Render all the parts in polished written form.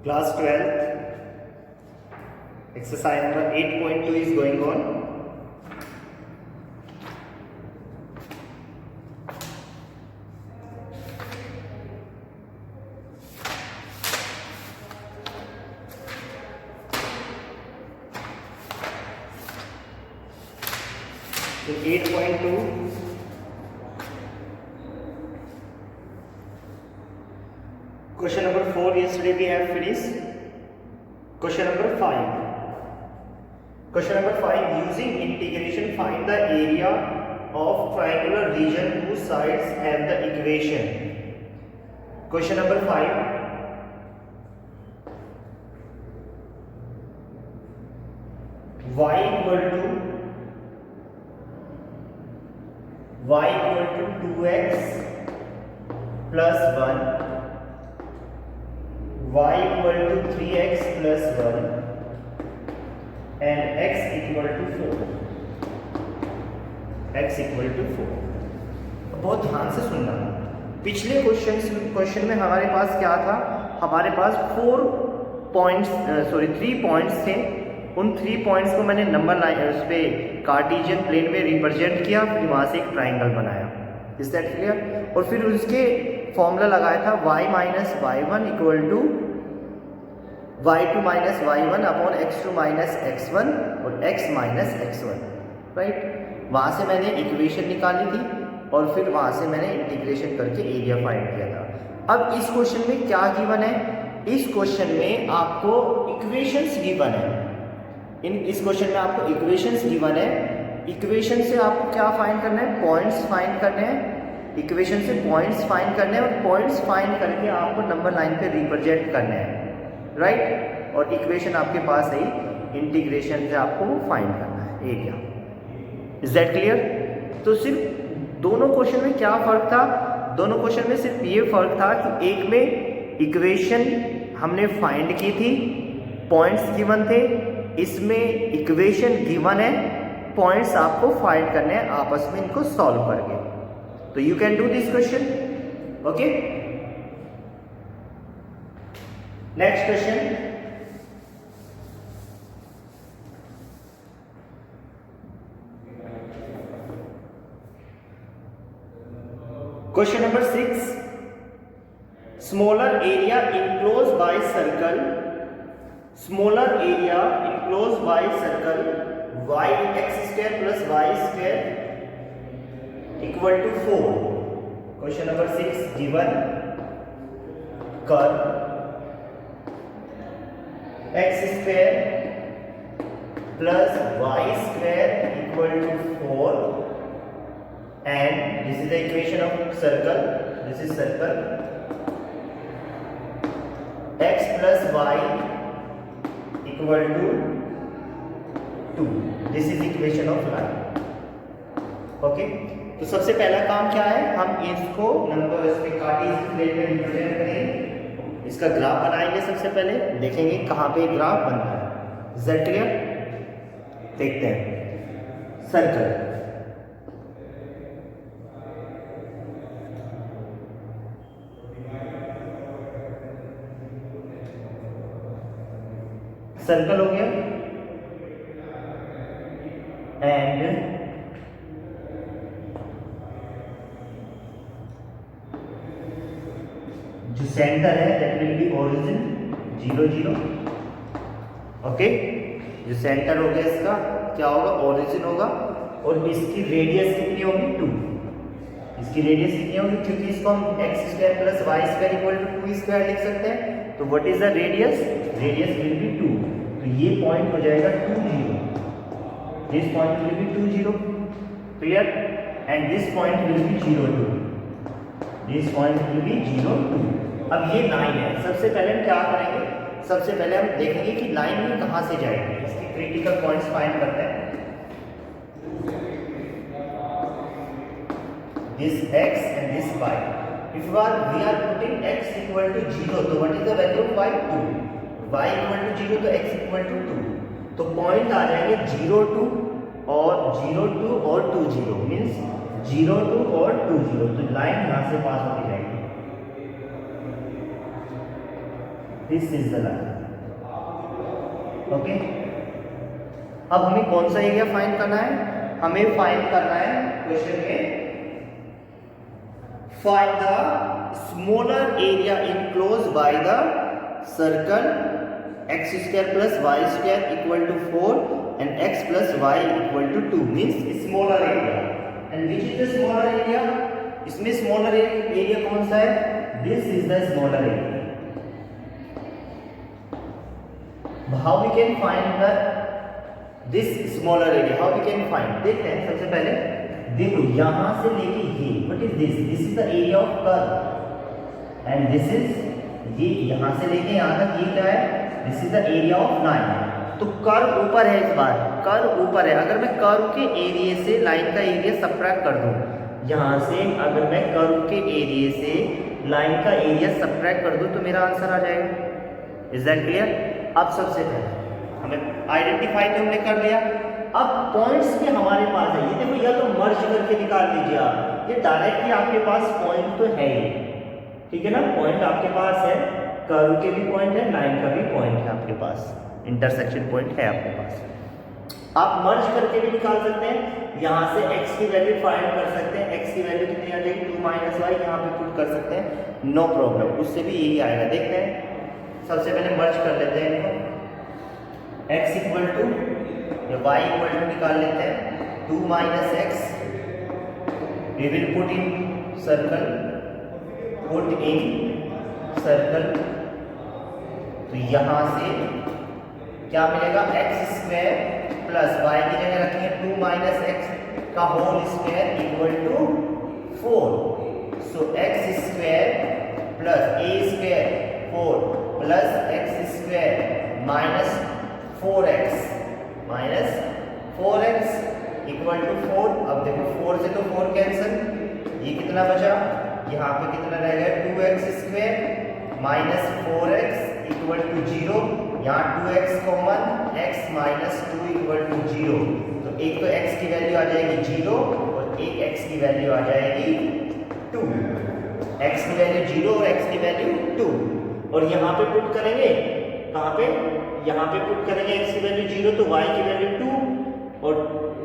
Class 12th, exercise number 8.2 is going on. So 8.2. Question number 4 yesterday we have finished. Question number 5. Question number 5, using integration find the area of triangular region whose sides have the equation. Question number 5. y equal to 2x plus 1, y equal to 3x plus 1 and x equal to 4. x equal to 4. बहुत ध्यान से सुनना। पिछले question में हमारे पास क्या था? हमारे पास 3 पॉइंट्स थे। उन 3 पॉइंट्स को मैंने नंबर लाइन उस पे कार्टेशियन प्लेन में रिप्रेजेंट किया, फिर वहां से एक ट्राइंगल बनाया। Is that clear? और फिर उसके फॉर्मूला लगाया था y minus y1 equal to y2 minus y1 upon x2 minus x1 और x माइनस x1, राइट? वहां से मैंने इक्वेशन निकाली थी और फिर वहां से मैंने इंटीग्रेशन करके एरिया फाइंड किया था। अब इस क्वेश्चन में क्या गिवन है? इस क्वेश्चन में आपको इक्वेशंस गिवन है। इस क्वेश्चन में आपको इक्वेशंस गिवन है। इक्वेशन से आपको क्या फाइंड करना है? पॉइंट्स फाइंड करने हैं। इक्वेशन से पॉइंट्स फाइंड करने हैं और पॉइंट्स फाइंड करके आपको नंबर लाइन पे रिप्रेजेंट करने हैं, राइट? और इक्वेशन आपके पास है, इंटीग्रेशन से आपको फाइंड करना है एरिया। Is that clear? तो सिर्फ दोनों क्वेश्चन में क्या फर्क था? दोनों क्वेश्चन में सिर्फ ये फर्क था कि एक में इक्वेशन हमने फाइंड की थी, पॉइंट्स गिवन थे। इसमें इक्वेशन गिवन है, पॉइंट्स आपको फाइंड करने हैं आपस में इनको सॉल्व करके। तो you can do this question, okay? Next question, question number 6, smaller area enclose by circle, smaller area enclose by circle y x square plus y square equal to 4. Question number 6 given curve x square plus y square equal to 4 and this is the equation of circle. This is circle x plus y equal to 2. This is equation of line. Okay? तो सबसे पहला काम क्या है? हम इसको number इसके Cartesian plane में रिप्रेजेंट करेंगे। इसका ग्राफ बनाएंगे। सबसे पहले देखेंगे कहाँ पे ग्राफ बनता है। Is that clear? देखते हैं। सर्कल, सर्कल हो गया एंड जो सेंटर है that will be origin 0 0। Okay? जो सेंटर हो गया इसका क्या होगा? ओरिजिन होगा। और इसकी रेडियस कितनी होगी? 2। इसकी रेडियस कितनी होगी? क्योंकि इसको हम x square plus y square equal to 2 square लिख सकते हैं। तो what is the radius? Radius will be 2। तो ये पॉइंट हो जाएगा 2 0। This point will be 2 0, clear? And this point will be 0 2. This point will be 0 2. अब ये लाइन है। सबसे पहले हम क्या करेंगे? सबसे पहले हम देखेंगे कि लाइन में कहाँ से जाएगी। इसके क्रिटिकल पॉइंट्स फाइंड करते हैं। This x and this y. If we are putting x equal to 0, तो what is the value of y? 2. y equal to 0 तो x equal to 2. तो पॉइंट आ जाएंगे 0 2 और 0 2 और 2 0 मीन्स 0 2 और 2 0। तो लाइन यहाँ से पास होती जाएगी। This is the line. Okay, अब हमें कौन सा एरिया फाइंड करना है? हमें फाइंड करना है क्वेश्चन में, find the smaller area enclose by the circle x square plus y square equal to 4 and x plus y equal to 2 means smaller area. And which is the smaller area? इसमें smaller area कौन सा है? This is the smaller area. How we can find the this smaller area? How we can find? देखते हैं। सबसे पहले देखो, यहां से लेके ये, what is this? This is the area of curve and this is, ये यहां से लेके यहां तक ये क्या है? This is the area of line. तो कर्व ऊपर है, इस बार कर्व ऊपर है। अगर मैं कर्व के एरिया से लाइन का एरिया सब्ट्रैक्ट कर दूं, यहां से अगर मैं कर्व के एरिया से लाइन का एरिया सब्ट्रैक्ट कर दूं तो मेरा आंसर आ जाएगा। Is that clear? अब सबसे पहले हमें आइडेंटिफाई तो हमने कर लिया। अब पॉइंट्स भी हमारे पास है, ये देखो, या तो मर्ज करके निकाल लीजिए आप, ये डायरेक्टली आपके पास पॉइंट तो है ही, ठीक है ना? पॉइंट आपके पास है, कर्व के भी पॉइंट है, लाइन का भी पॉइंट है आपके पास, इंटरसेक्शन पॉइंट है आपके पास। आप मर्ज करके भी निकाल सकते हैं, यहाँ से x की वैल्यू फाइंड कर सकते हैं। x की वैल्यू कितनी आ जाएगी? 2 माइनस वाई, यहाँ पे पुट कर सकते हैं, नो प्रॉब्लम, उससे भी यही आएगा। देखते हैं, सबसे पहले मर्ज कर लेते हैं इनको। x इक्वल टू या y इक्वल टू निकाल लेते हैं 2 minus x, we will put in circle, put in circle, तो यहाँ से क्या मिलेगा? एक्स स्क्वायर प्लस वाई की जगह रखेंगे 2 माइनस एक्स का whole square equal to 4। So x square plus a square 4 plus x square minus 4x equal to 4। अब देखो 4 से तो 4 कैंसिल, ये कितना बचा? यहाँ पे कितना रह गया? 2x square minus 4x equal to 0। यहाँ 2x common, x minus 2 equal to 0। तो एक तो x की वैल्यू आ जाएगी 0 और एक x की वैल्यू आ जाएगी 2। x की वैल्यू 0 और x की वैल्यू 2। और यहाँ पे पुट करेंगे, कहाँ पे? यहाँ पे पुट करेंगे x की वैल्यू 0 तो y की वैल्यू 2 और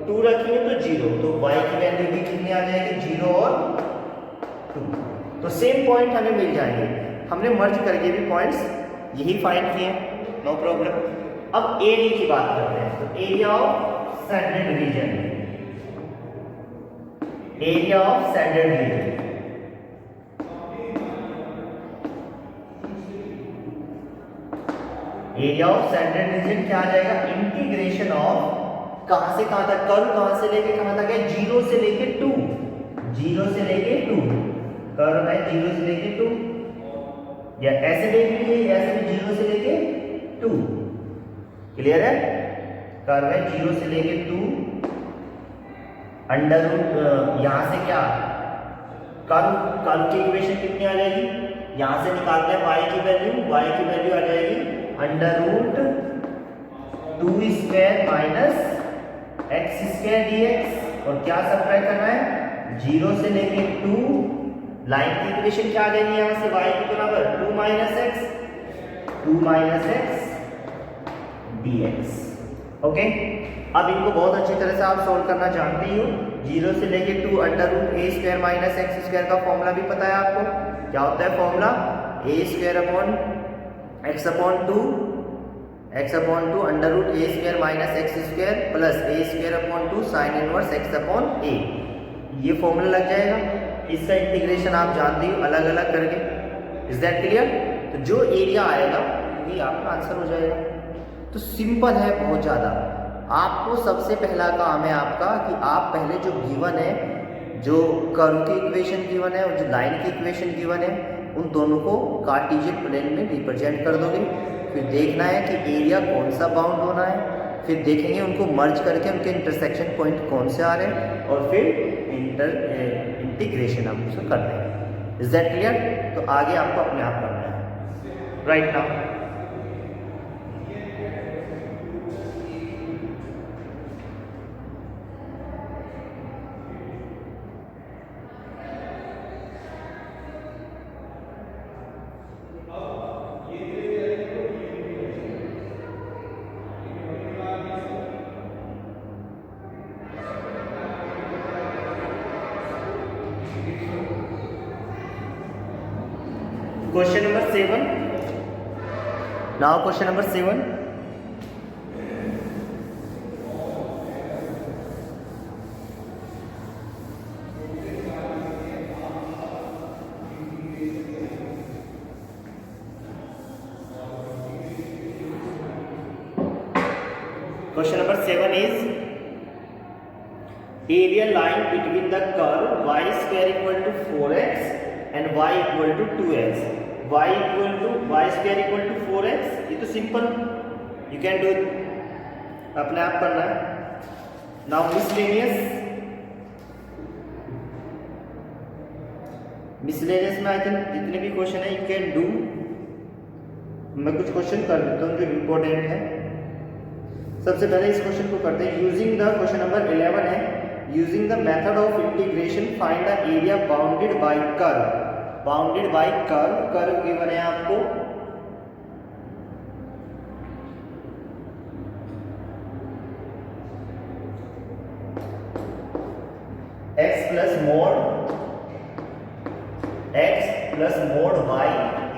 2 रखेंगे तो 0, तो y की वैल्यू भी कितनी आ जाएगी? 0 और 2। तो सेम पॉइंट हमें मिल जाएंगे। हमने मर्ज करके भी पॉइंट्स यही फाइंड किए, नो प्रॉब्लम। अब एरिया की बात करते हैं, तो area of shaded region, area of shaded region, area of shaded region क्या आ जाएगा? इंटीग्रेशन ऑफ कहां से कहां तक? कर्व कहां से लेके कहां तक है? 0 से लेके 2, 0 से लेके 2, कर्व है 0 से लेके 2, या ऐसे देख लीजिए, ऐसे भी 0 से लेके 2, क्लियर है? कर्व है 0 से लेके 2, अंडर रूट, यहां से क्या? कर्व की इक्वेशन कितनी आ जाएगी? यहां से निकालते हैं y की वैल्यू आ जाएगी under root 2 square minus x square dx, और क्या सब्ट्रैक्ट करना है? 0 से लेके 2, लाइन की इक्वेशन क्या आ जाएगी यहाँ से? y की बराबर 2 माइनस एक्स dx। ओके, अब इनको बहुत अच्छी तरह से आप सोल्व करना जानते ही हो। 0 से लेके 2 under root a square minus x square का फॉर्मूला भी पता है आपको, क्या होता है formula? A square upon x upon 2 under root a square minus x square plus a square upon 2 sine inverse x upon a, ये फॉर्मूला लग जाएगा। इसका इंटीग्रेशन आप जानते हो अलग अलग करके। Is that clear? तो जो एरिया आएगा वही आपका आंसर हो जाएगा। तो सिंपल है बहुत ज़्यादा। आपको सबसे पहला काम है आपका कि आप पहले जो गिवन है, जो कर्व की इक्वेशन गिवन है और जो लाइन की इक्वेशन गिवन है, उन दोनों को कार्टेशियन प्लेन में रिप्रेजेंट कर दोगे। फिर देखना है कि एरिया कौन सा बाउंड होना है, फिर देखेंगे उनको मर्ज करके उनके इंटरसेक्शन पॉइंट कौन से आ रहे हैं, और फिर इंटीग्रेशन हम उसको करते हैं। Is that clear? तो आगे आपको अपने आप करना है right now. Question number 7. Now question number 7. Question number 7 is area line between the curve y square equal to 4x and y equal to 2x. Y square equal to 4x. ये तो simple, you can do it, अपने आप करना है. Now miscellaneous में I think जितने भी question है you can do. मैं कुछ क्वेश्चन कर देता हूँ जो इम्पोर्टेंट है. सबसे पहले इस क्वेश्चन को करते हैं. यूजिंग द क्वेश्चन नंबर 11 है. Using the method of integration find the area bounded by curve. Bounded by curve. Curve given है आपको x plus mod y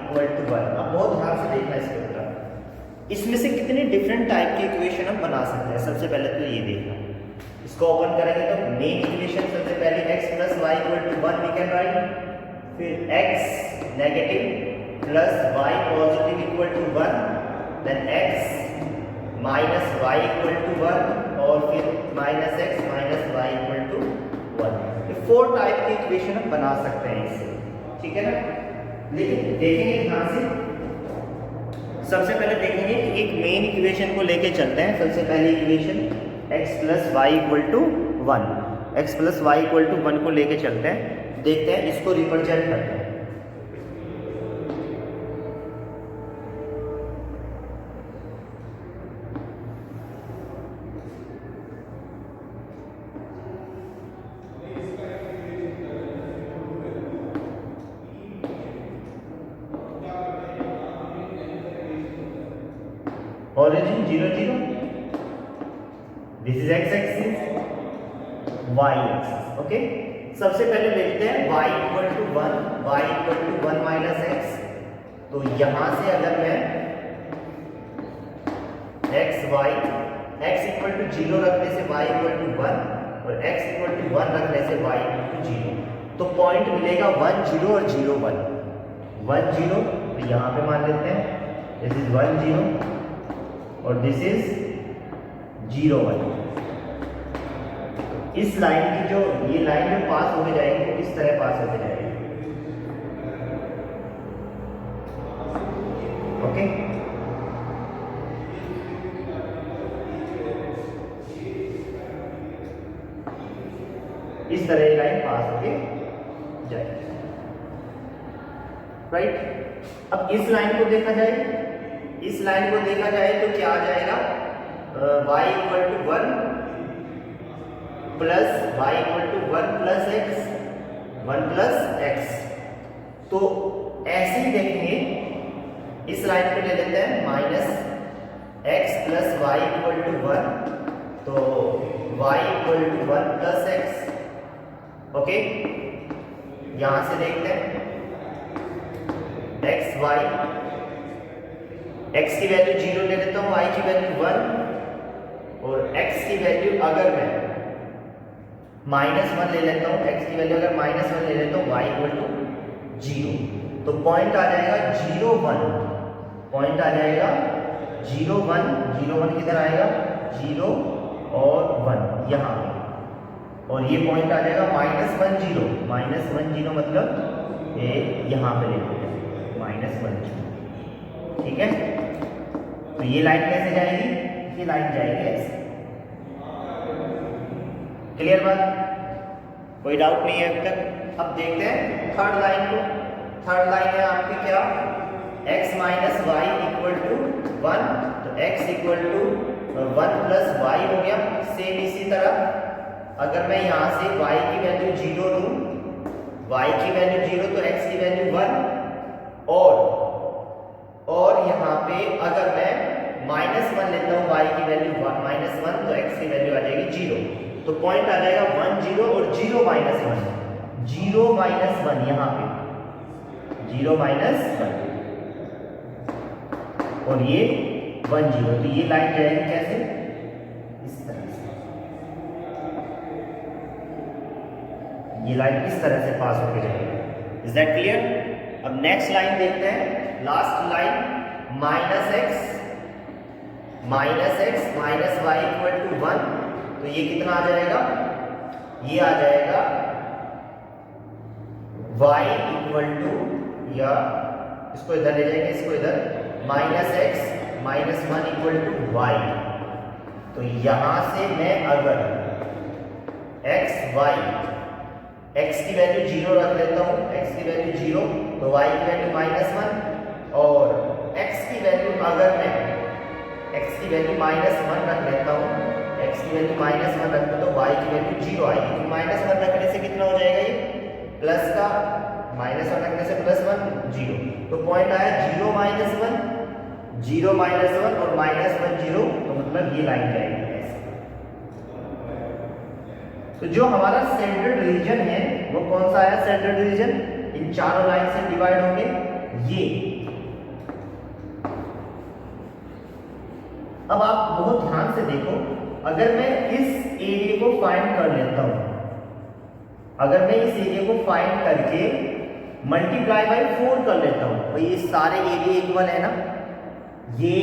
equal to 1. अब बहुत ध्यान से देखना इसके ऊपर. इसमें से कितने डिफरेंट टाइप के इक्वेशन हम बना सकते हैं. सबसे पहले तो ये देखना. इसको ओपन करेंगे तो मेन इक्वेशन सबसे पहले x plus y equal to 1 we can write. फिर x negative plus y positive equal to 1. Then x minus y equal to 1 और फिर minus x minus y equal to 1. ये 4 टाइप के equation हम बना सकते हैं इससे. ठीक है ना. लेकिन देखेंगे ध्यान से. सबसे पहले देखेंगे कि एक मेन इक्वेशन को लेके चलते हैं. सबसे पहली equation x plus y equal to 1. x plus y equal to 1 को लेके चलते हैं. देखते हैं इसको रिप्रेजेंट करते हैं. Origin 0 0. This is x axis, y axis. Okay. सबसे पहले लिखते हैं y equal to 1, y equal to 1 minus x. तो यहां से अगर मैं x इक्वल टू 0 रखने से y इक्वल टू 1 और x इक्वल टू 1 रखने से y इक्वल टू 0, तो पॉइंट मिलेगा 1 0 और 0 1. 1 0 तो यहां पे मान लेते हैं दिस इज 1 0 और दिस इज 0 1. इस लाइन की जो ये लाइन जो पास होके जाएगी वो इस तरह पास होके जाएगी. ओके. इस तरह ये लाइन पास होके जाएगी. राइट. अब इस लाइन को देखा जाए. इस लाइन को देखा जाए तो क्या आ जाएगा. y equal to 1 plus y equal to 1 plus x 1 plus x. तो ऐसे ही देखेंगे. इस लाइन को ले लेते हैं minus x plus y equal to 1. तो y equal to 1 plus x. Okay. यहां से देखते हैं x y. x की वैल्यू 0 ले लेता हूँ, y की वैल्यू 1 और x की वैल्यू अगर मैं -1 ले लेता हूँ, x की वैल्यू अगर -1 ले लेता हूँ, y इक्वल टू 0. तो पॉइंट आ जाएगा 0 1. पॉइंट आ जाएगा 0 1. 0 1 किधर आएगा 0 और 1 यहाँ पे. और ये पॉइंट आ जाएगा -1 0. -1 0 मतलब ये यहाँ पे ले लेते हैं -1 0. ठीक है. तो ये लाइन कैसे जाएगी. ये लाइन जाएगी ऐसे. क्लियर बात. कोई डाउट नहीं है अब तक. अब देखते हैं थर्ड लाइन को. थर्ड लाइन है आपकी क्या x minus y equal to 1. तो x equal to 1 plus y हो गया. सेम इसी तरह अगर मैं यहाँ से y की वैल्यू 0 दूँ, y की वैल्यू 0 तो x की वैल्यू 1 और यहाँ पे अगर मैं -1 लेता हूँ, y की वैल्यू -1 तो x की वैल्यू आ जाएगी 0. तो पॉइंट आ जाएगा 1 0 और 0 -1. 0 -1 यहाँ पे 0 माइनस 1 और ये 1 0। तो ये लाइन जाएगी कैसे, इस तरह से, ये लाइन इस तरह से पास होकर जाएगी। Is that clear? अब नेक्स्ट लाइन देखते हैं, last line -x minus y equal to 1। तो ये कितना आ जाएगा, ये आ जाएगा y इक्वल टू, या इसको इधर ले जाएंगे, इसको इधर, -x minus 1 equal to y। तो यहां से मैं अगर x की वैल्यू 0 रख लेता हूं, x की वैल्यू 0, तो y की वैल्यू -1, और x की वैल्यू अगर मैं x की वैल्यू -1 रख लेता हूं, x की वैल्यू -1 रख तो y की वैल्यू 0 आएगी। तो -1 रखने से कितना हो जाएगा, ये प्लस का, -1 रखने से +1 0। तो पॉइंट आया 0 माइनस 1 और -1 0, तो मतलब ये लाइन जाएगी ऐसे। तो जो हमारा सेंट्रल रीजन है वो कौन सा आया, सेंट्रल रीजन इन चारों लाइन से डिवाइड होंगे ये। अब आप बहुत ध्यान से देखो, अगर मैं इस एरिया को फाइंड कर लेता हूं, अगर मैं इस एरिया को फाइंड करके मल्टीप्लाई बाय 4 कर लेता हूं, तो ये सारे एरिया इक्वल है ना, ये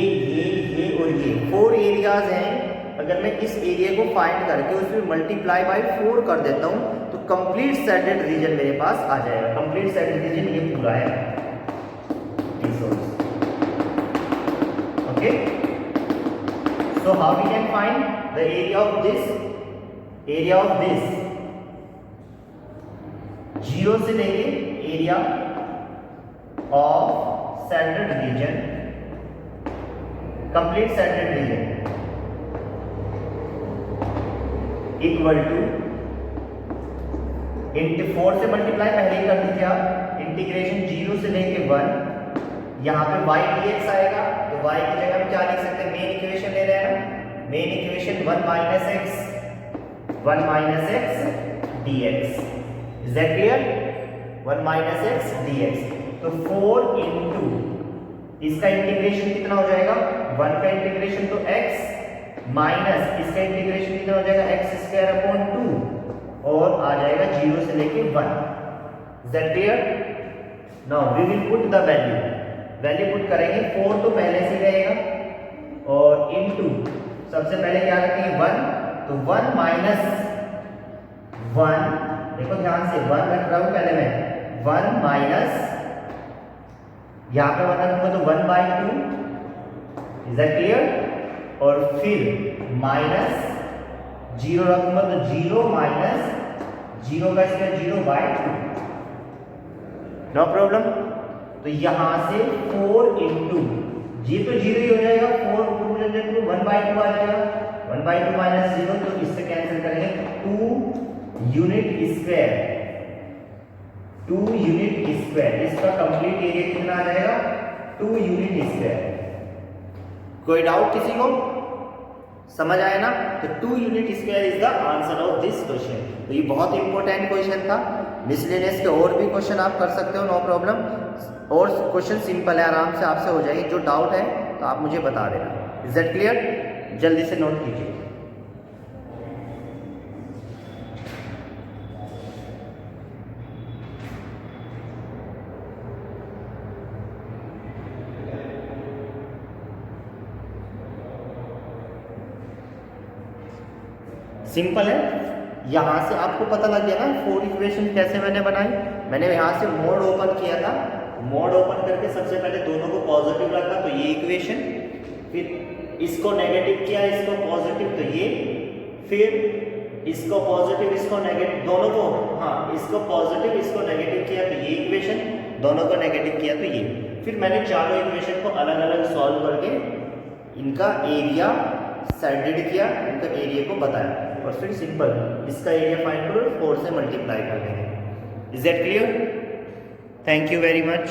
और ये 4 एरियाज हैं। अगर मैं इस एरिया को फाइंड करके उसमें मल्टीप्लाई बाय 4 कर देता हूं, तो कंप्लीट सेटेड रीजन मेरे पास आ जाएगा। कंप्लीट सेटेड रीजन ये पूरा है, okay. So how we can find the area of this? Area of this 0 से लेके area of centered region, complete centered region equal to into 4 से मल्टीप्लाई पहले ही कर दीजिए आप, इंटीग्रेशन 0 से लेके 1, यहाँ पे y dx आएगा, तो y की जगह हम क्या लिख सकते हैं, मेन इक्वेशन ले रहे हैं ना, main equation 1 minus x dx। Is that clear? 1 minus x dx। तो 4 इंटू इसका इंटीग्रेशन कितना हो जाएगा, 1 का इंटीग्रेशन तो x माइनस इसका इंटीग्रेशन कितना हो जाएगा, x² / 2, और आ जाएगा 0 से लेके 1। Is that clear? Now we will put the value put करेंगे। 4 तो पहले से रहेगा, और इनटू सबसे पहले क्या रखेंगे 1, तो 1 माइनस 1, देखो ध्यान से 1 रख रहा हूं पहले मैं, 1 माइनस, यहां पे 1 रखूंगा तो 1/2। Is that clear? और फिर माइनस 0 रखूंगा तो 0 माइनस 0 का स्क्वायर 0/2, नो प्रॉब्लम। तो यहां से 4 इंटू, जी तो 0 ही हो जाएगा, 4 2 1/2 आ जाएगा, 1/2 माइनस 0, तो इससे कैंसिल करेंगे 2 यूनिट स्क्वायर, इसका कंप्लीट एरिया कितना आ जाएगा, 2 यूनिट स्क्वायर। कोई डाउट किसी को? समझ आया ना? तो 2 unit square is the answer of this question. तो ये बहुत इंपॉर्टेंट क्वेश्चन था। मिसलेनियस के और भी क्वेश्चन आप कर सकते हो, नो प्रॉब्लम। और क्वेश्चन सिंपल है, आराम से आपसे हो जाएगी। जो डाउट है तो आप मुझे बता देना। Is that clear? जल्दी से नोट कीजिए। सिंपल है, यहां से आपको पता लग गया ना 4 इक्वेशन कैसे मैंने बनाई। मैंने यहां से मोड ओपन किया था, मोड ओपन करके सबसे पहले दोनों को पॉजिटिव रखा, तो ये इक्वेशन, फिर इसको नेगेटिव किया, इसको पॉजिटिव, तो ये, फिर इसको पॉजिटिव इसको नेगेटिव, दोनों को, हाँ इसको पॉजिटिव इसको नेगेटिव किया, तो ये इक्वेशन, दोनों को नेगेटिव किया तो ये। फिर मैंने चारों इक्वेशन को अलग अलग सॉल्व करके इनका एरिया सैडेड किया, इनका एरिया को बताया, और फिर सिंपल इसका एरिया फाइंड करो, 4 से मल्टीप्लाई कर देंगे। Is that clear? Thank you very much.